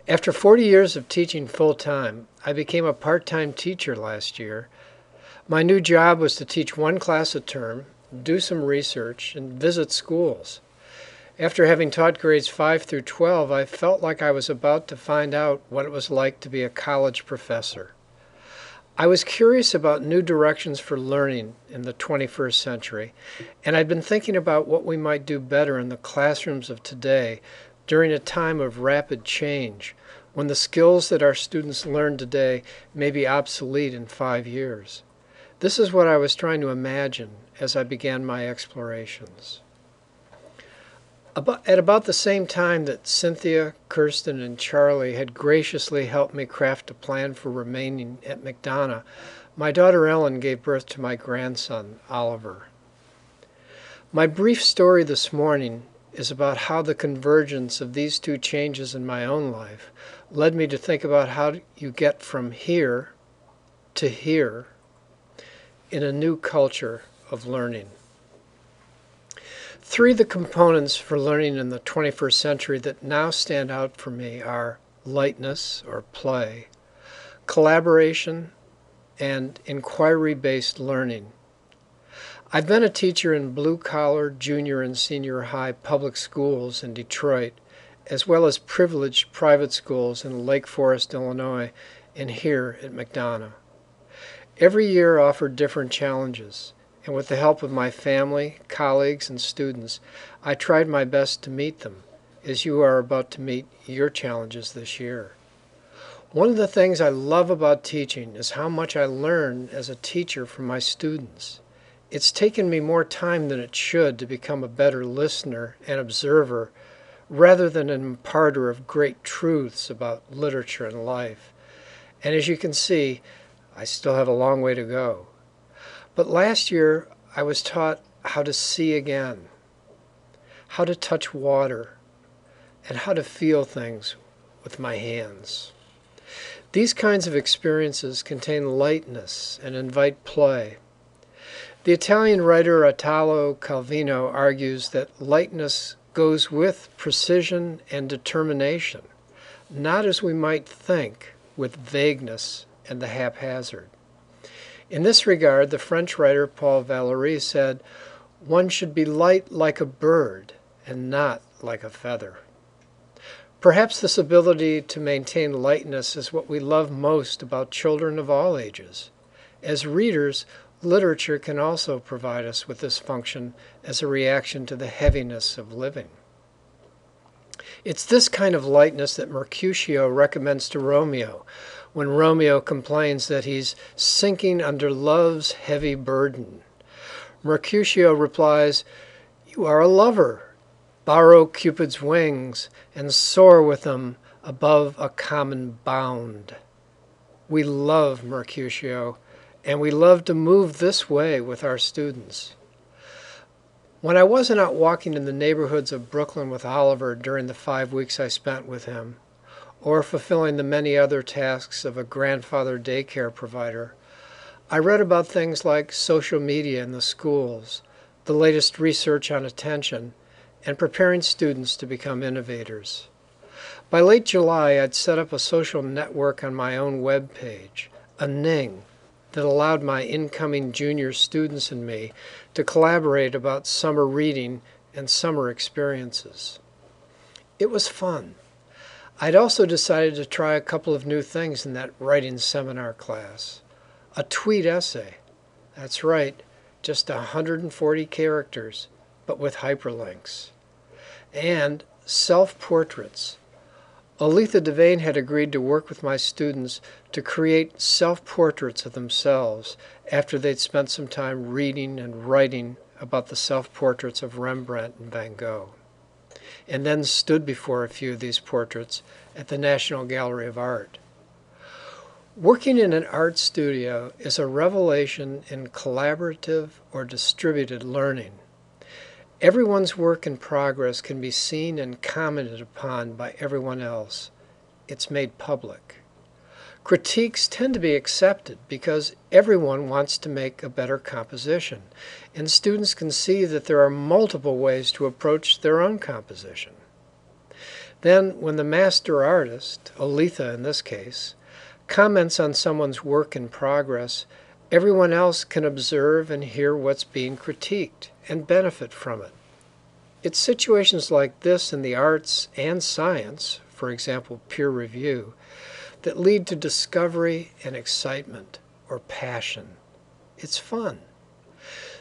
After 40 years of teaching full-time, I became a part-time teacher last year. My new job was to teach one class a term, do some research, and visit schools. After having taught grades 5 through 12, I felt like I was about to find out what it was like to be a college professor. I was curious about new directions for learning in the 21st century, and I'd been thinking about what we might do better in the classrooms of today during a time of rapid change, when the skills that our students learn today may be obsolete in 5 years. This is what I was trying to imagine as I began my explorations. At about the same time that Cynthia, Kirsten, and Charlie had graciously helped me craft a plan for remaining at McDonogh, my daughter Ellen gave birth to my grandson, Oliver. My brief story this morning is about how the convergence of these two changes in my own life led me to think about how you get from here to here in a new culture of learning. Three of the components for learning in the 21st century that now stand out for me are lightness or play, collaboration, and inquiry-based learning. I've been a teacher in blue-collar junior and senior high public schools in Detroit, as well as privileged private schools in Lake Forest, Illinois, and here at McDonogh. Every year offered different challenges, and with the help of my family, colleagues, and students, I tried my best to meet them, as you are about to meet your challenges this year. One of the things I love about teaching is how much I learn as a teacher from my students. It's taken me more time than it should to become a better listener and observer, rather than an imparter of great truths about literature and life. And as you can see, I still have a long way to go. But last year, I was taught how to see again, how to touch water, and how to feel things with my hands. These kinds of experiences contain lightness and invite play. The Italian writer Italo Calvino argues that lightness goes with precision and determination, not as we might think, with vagueness and the haphazard. In this regard, the French writer Paul Valéry said, "One should be light like a bird and not like a feather." Perhaps this ability to maintain lightness is what we love most about children of all ages. As readers, literature can also provide us with this function as a reaction to the heaviness of living. It's this kind of lightness that Mercutio recommends to Romeo when Romeo complains that he's sinking under love's heavy burden. Mercutio replies, "You are a lover. Borrow Cupid's wings and soar with them above a common bound." We love Mercutio, and we love to move this way with our students. When I wasn't out walking in the neighborhoods of Brooklyn with Oliver during the 5 weeks I spent with him, or fulfilling the many other tasks of a grandfather daycare provider, I read about things like social media in the schools, the latest research on attention, and preparing students to become innovators. By late July, I'd set up a social network on my own web page, a Ning, that allowed my incoming junior students and me to collaborate about summer reading and summer experiences. It was fun. I'd also decided to try a couple of new things in that writing seminar class. A tweet essay. That's right, just 140 characters, but with hyperlinks. And self-portraits. Oletha Devane had agreed to work with my students to create self-portraits of themselves after they'd spent some time reading and writing about the self-portraits of Rembrandt and Van Gogh, and then stood before a few of these portraits at the National Gallery of Art. Working in an art studio is a revelation in collaborative or distributed learning. Everyone's work in progress can be seen and commented upon by everyone else. It's made public. Critiques tend to be accepted because everyone wants to make a better composition, and students can see that there are multiple ways to approach their own composition. Then, when the master artist, Oletha in this case, comments on someone's work in progress, everyone else can observe and hear what's being critiqued and benefit from it. It's situations like this in the arts and science, for example, peer review, that lead to discovery and excitement or passion. It's fun.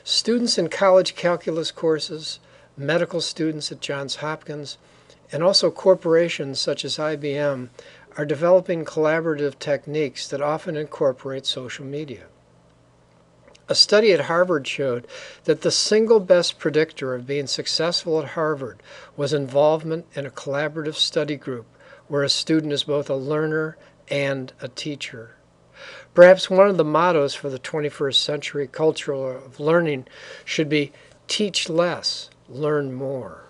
Students in college calculus courses, medical students at Johns Hopkins, and also corporations such as IBM are developing collaborative techniques that often incorporate social media. A study at Harvard showed that the single best predictor of being successful at Harvard was involvement in a collaborative study group where a student is both a learner and a teacher. Perhaps one of the mottos for the 21st century culture of learning should be teach less, learn more.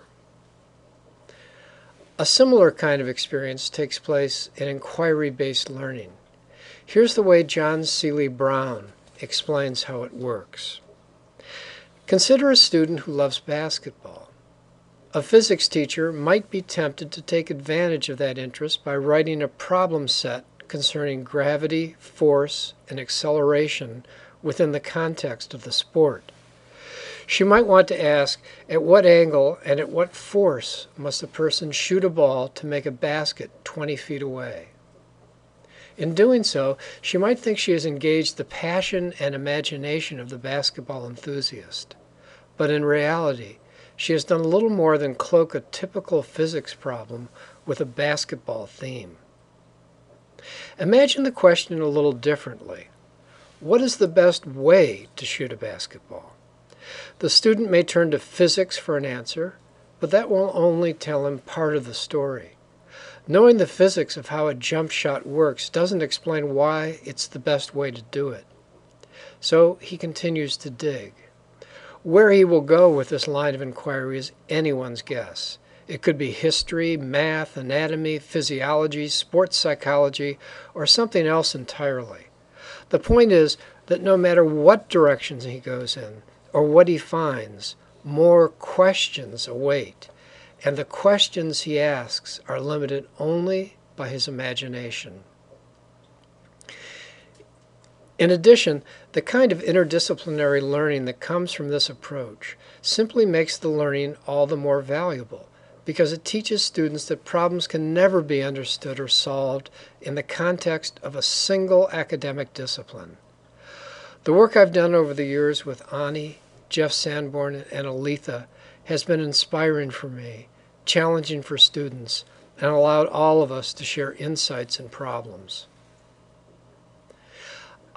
A similar kind of experience takes place in inquiry-based learning. Here's the way John Seeley Brown explains how it works. Consider a student who loves basketball. A physics teacher might be tempted to take advantage of that interest by writing a problem set concerning gravity, force, and acceleration within the context of the sport. She might want to ask, at what angle and at what force must a person shoot a ball to make a basket 20 feet away? In doing so, she might think she has engaged the passion and imagination of the basketball enthusiast. But in reality, she has done little more than cloak a typical physics problem with a basketball theme. Imagine the question a little differently. What is the best way to shoot a basketball? The student may turn to physics for an answer, but that will only tell him part of the story. Knowing the physics of how a jump shot works doesn't explain why it's the best way to do it. So he continues to dig. Where he will go with this line of inquiry is anyone's guess. It could be history, math, anatomy, physiology, sports psychology, or something else entirely. The point is that no matter what directions he goes in, or what he finds, more questions await, and the questions he asks are limited only by his imagination. In addition, the kind of interdisciplinary learning that comes from this approach simply makes the learning all the more valuable, because it teaches students that problems can never be understood or solved in the context of a single academic discipline. The work I've done over the years with Ani, Jeff Sanborn, and Oletha has been inspiring for me, challenging for students, and allowed all of us to share insights and problems.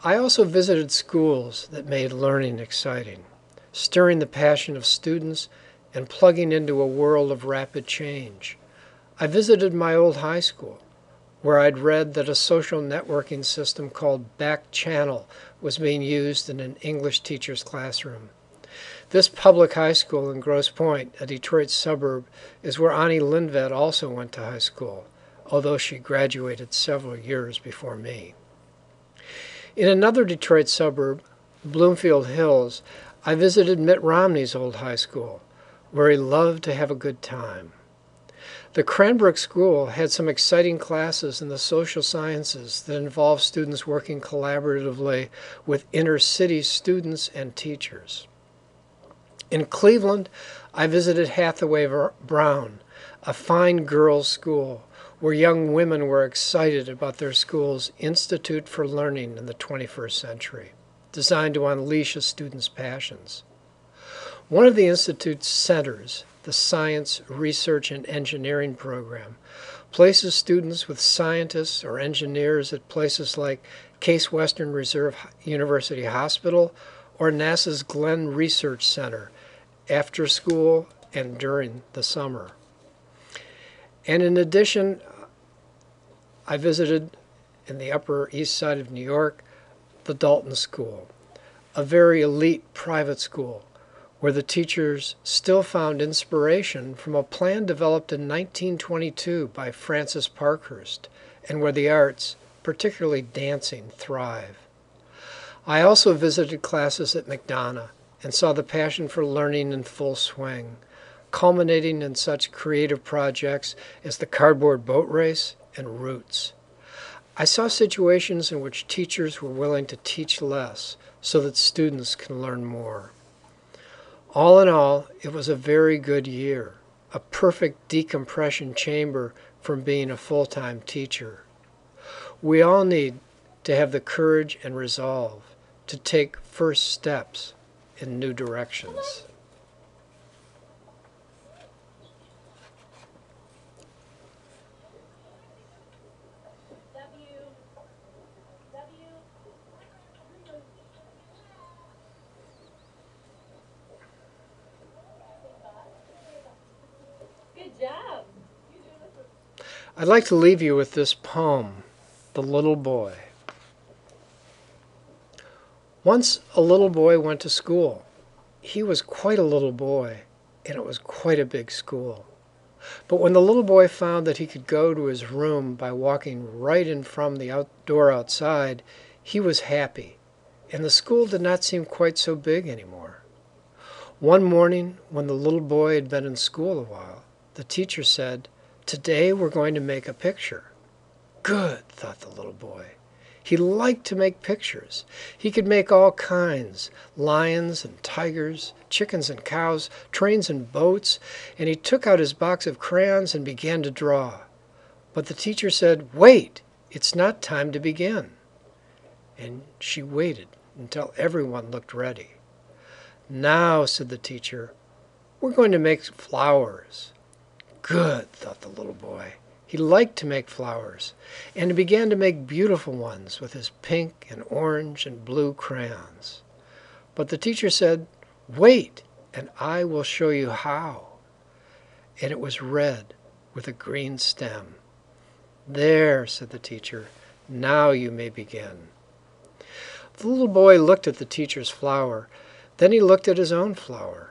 I also visited schools that made learning exciting, stirring the passion of students and plugging into a world of rapid change. I visited my old high school, where I'd read that a social networking system called Back Channel was being used in an English teacher's classroom. This public high school in Grosse Pointe, a Detroit suburb, is where Ani Lindvet also went to high school, although she graduated several years before me. In another Detroit suburb, Bloomfield Hills, I visited Mitt Romney's old high school, where he loved to have a good time. The Cranbrook School had some exciting classes in the social sciences that involved students working collaboratively with inner-city students and teachers. In Cleveland, I visited Hathaway Brown, a fine girls' school where young women were excited about their school's Institute for Learning in the 21st Century, designed to unleash a student's passions. One of the Institute's centers, the Science, Research, and Engineering program, places students with scientists or engineers at places like Case Western Reserve University Hospital or NASA's Glenn Research Center after school and during the summer. And in addition, I visited in the Upper East Side of New York, the Dalton School, a very elite private school where the teachers still found inspiration from a plan developed in 1922 by Francis Parkhurst, and where the arts, particularly dancing, thrive. I also visited classes at McDonogh and saw the passion for learning in full swing, culminating in such creative projects as the cardboard boat race and Roots. I saw situations in which teachers were willing to teach less so that students can learn more. All in all, it was a very good year, a perfect decompression chamber from being a full-time teacher. We all need to have the courage and resolve to take first steps in new directions. Good job. I'd like to leave you with this poem, The Little Boy. Once a little boy went to school. He was quite a little boy, and it was quite a big school. But when the little boy found that he could go to his room by walking right in from the door outside, he was happy, and the school did not seem quite so big anymore. One morning, when the little boy had been in school a while, the teacher said, "Today we're going to make a picture." Good, thought the little boy. He liked to make pictures. He could make all kinds, lions and tigers, chickens and cows, trains and boats, and he took out his box of crayons and began to draw. But the teacher said, "Wait, it's not time to begin." And she waited until everyone looked ready. "Now," said the teacher, "we're going to make flowers." Good, thought the little boy. He liked to make flowers, and he began to make beautiful ones with his pink and orange and blue crayons. But the teacher said, "Wait, and I will show you how." And it was red with a green stem. "There," said the teacher, "now you may begin." The little boy looked at the teacher's flower. Then he looked at his own flower.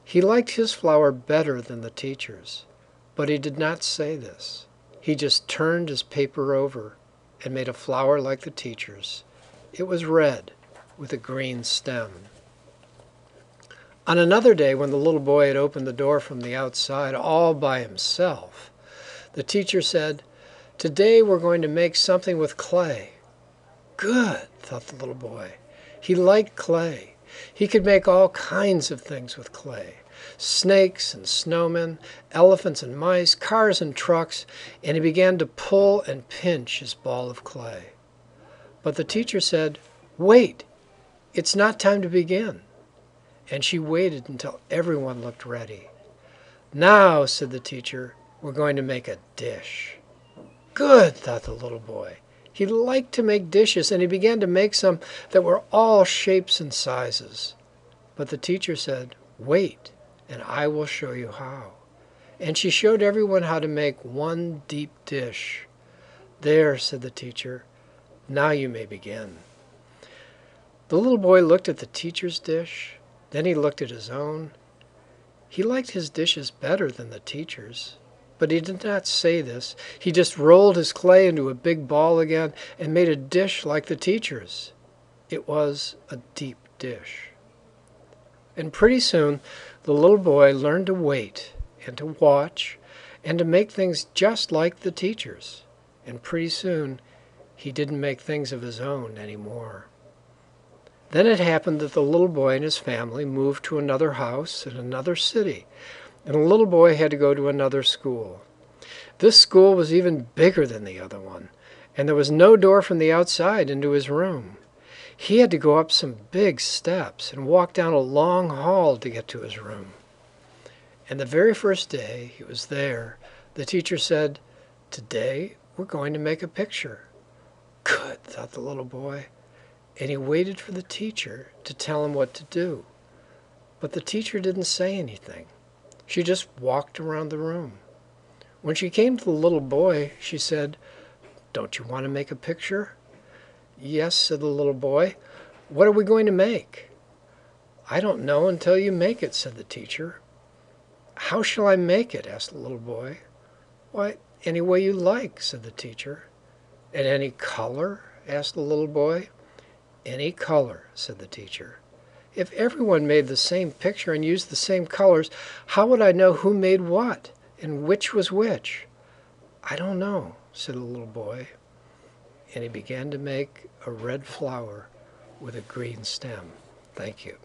He liked his flower better than the teacher's. But he did not say this. He just turned his paper over and made a flower like the teacher's. It was red with a green stem. On another day, when the little boy had opened the door from the outside all by himself, the teacher said, "Today we're going to make something with clay." Good, thought the little boy. He liked clay. He could make all kinds of things with clay. Snakes and snowmen, elephants and mice, cars and trucks, and he began to pull and pinch his ball of clay. But the teacher said, "Wait, it's not time to begin." And she waited until everyone looked ready. "Now," said the teacher, "we're going to make a dish." Good, thought the little boy. He liked to make dishes, and he began to make some that were all shapes and sizes. But the teacher said, "Wait, and I will show you how." And she showed everyone how to make one deep dish. "There," said the teacher, "now you may begin." The little boy looked at the teacher's dish. Then he looked at his own. He liked his dishes better than the teacher's. But he did not say this. He just rolled his clay into a big ball again and made a dish like the teacher's. It was a deep dish. And pretty soon the little boy learned to wait and to watch and to make things just like the teacher's. And pretty soon he didn't make things of his own anymore. Then it happened that the little boy and his family moved to another house in another city, and the little boy had to go to another school. This school was even bigger than the other one, and there was no door from the outside into his room. He had to go up some big steps and walk down a long hall to get to his room. And the very first day he was there, the teacher said, "Today we're going to make a picture." Good, thought the little boy. And he waited for the teacher to tell him what to do. But the teacher didn't say anything. She just walked around the room. When she came to the little boy, she said, "Don't you want to make a picture?" "Yes," said the little boy. "What are we going to make?" "I don't know until you make it," said the teacher. "How shall I make it?" asked the little boy. "Why, any way you like," said the teacher. "And any color?" asked the little boy. "Any color," said the teacher. If everyone made the same picture and used the same colors, how would I know who made what and which was which?" "I don't know," said the little boy, and he began to make a red flower with a green stem. Thank you.